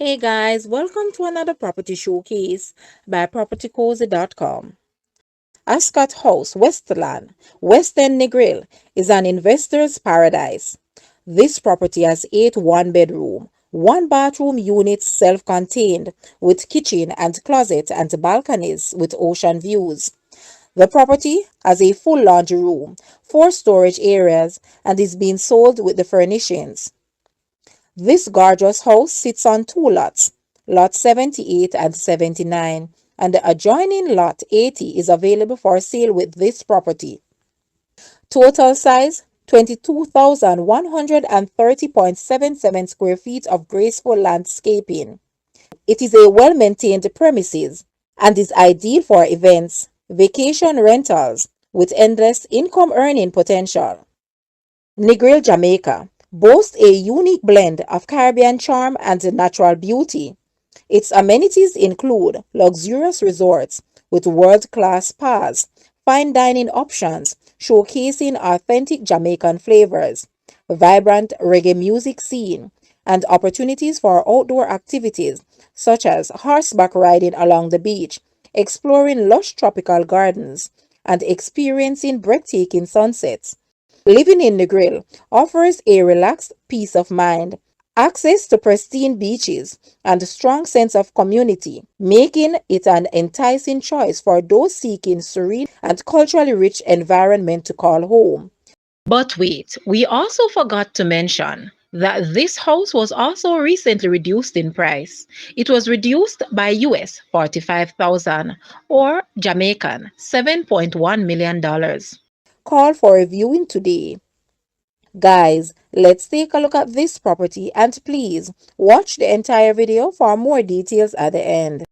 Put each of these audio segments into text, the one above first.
Hey guys, welcome to another property showcase by propertycozy.com. Ascot House, Westland, Westland Negril is an investor's paradise. This property has 8 one-bedroom, 1 bathroom units self-contained with kitchen and closet and balconies with ocean views. The property has a full laundry room, 4 storage areas, and is being sold with the furnishings. This gorgeous house sits on 2 lots, Lot 78 and 79, and the adjoining Lot 80 is available for sale with this property. Total size 22,130.77 square feet of graceful landscaping. It is a well-maintained premises and is ideal for events, vacation rentals with endless income earning potential. Negril, Jamaica boasts a unique blend of Caribbean charm and natural beauty. Its amenities include luxurious resorts with world-class spas, fine dining options showcasing authentic Jamaican flavors, vibrant reggae music scene, and opportunities for outdoor activities such as horseback riding along the beach, exploring lush tropical gardens, and experiencing breathtaking sunsets. Living in Negril offers a relaxed peace of mind, access to pristine beaches, and a strong sense of community, making it an enticing choice for those seeking serene and culturally rich environment to call home. But wait, we also forgot to mention that this house was also recently reduced in price. It was reduced by US 45,000 or Jamaican $7.1 million. Call for a viewing today. Guys, let's take a look at this property and please watch the entire video for more details at the end.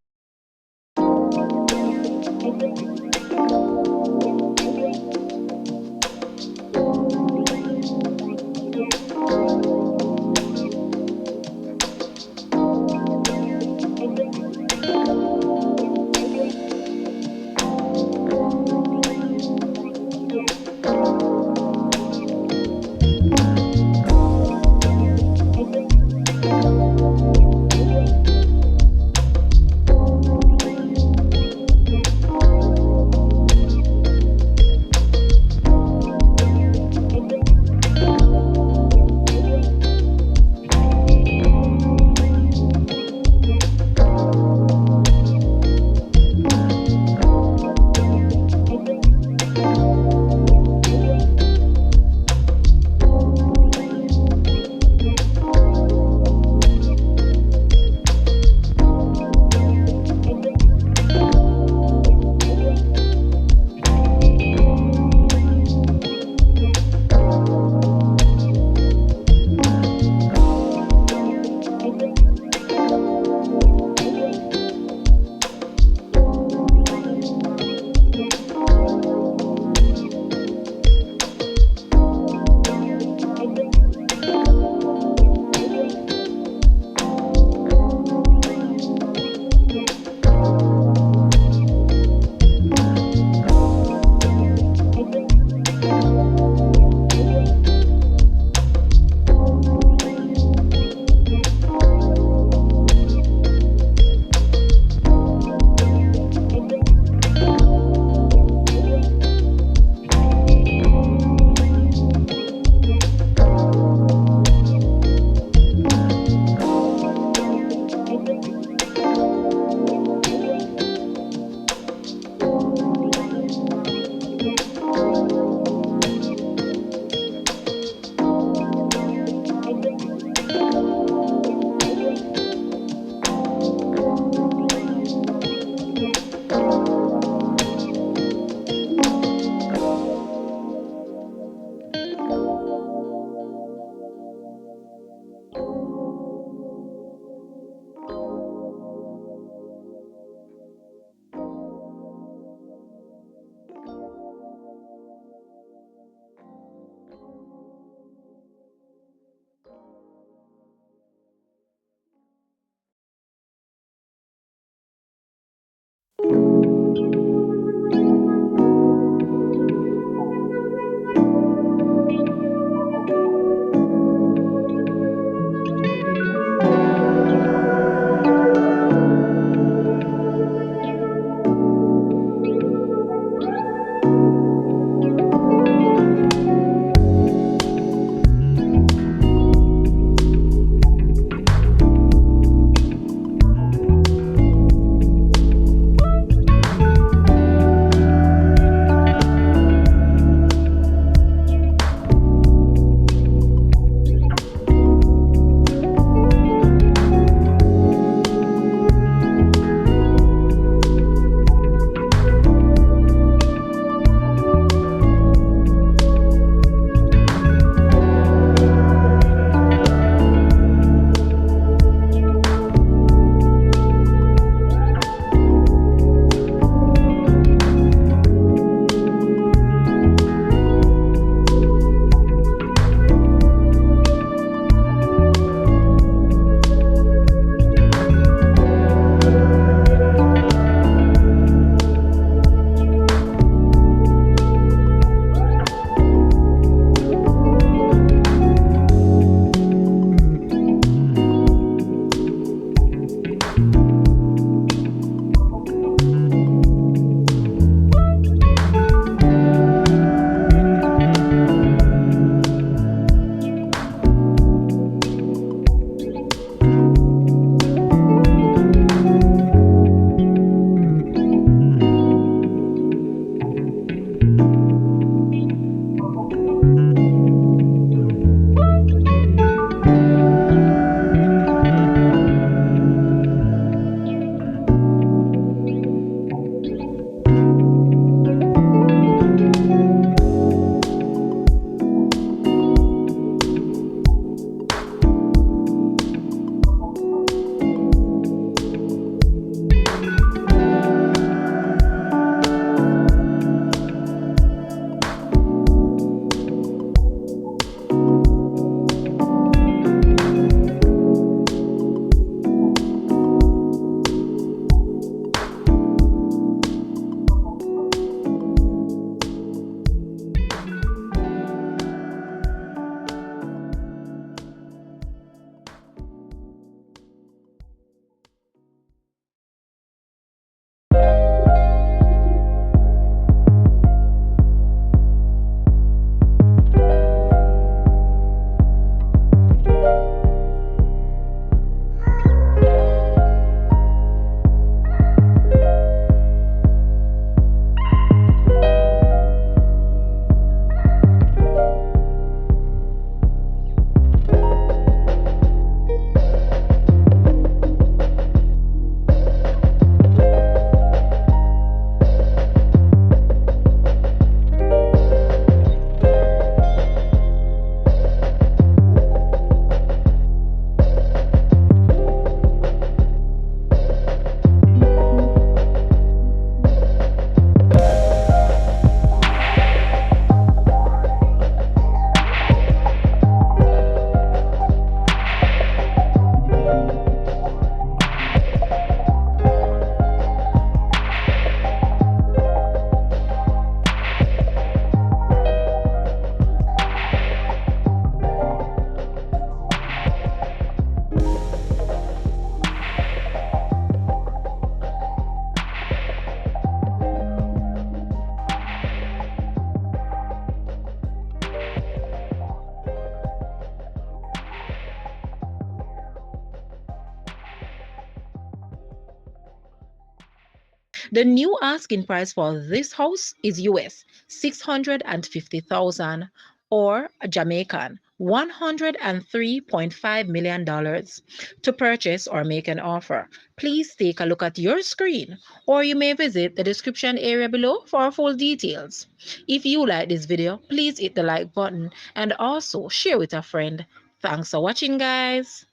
The new asking price for this house is US 650,000 or Jamaican $103.5 million. To purchase or make an offer, please take a look at your screen or you may visit the description area below for full details. If you like this video, please hit the like button and also share with a friend. Thanks for watching, guys.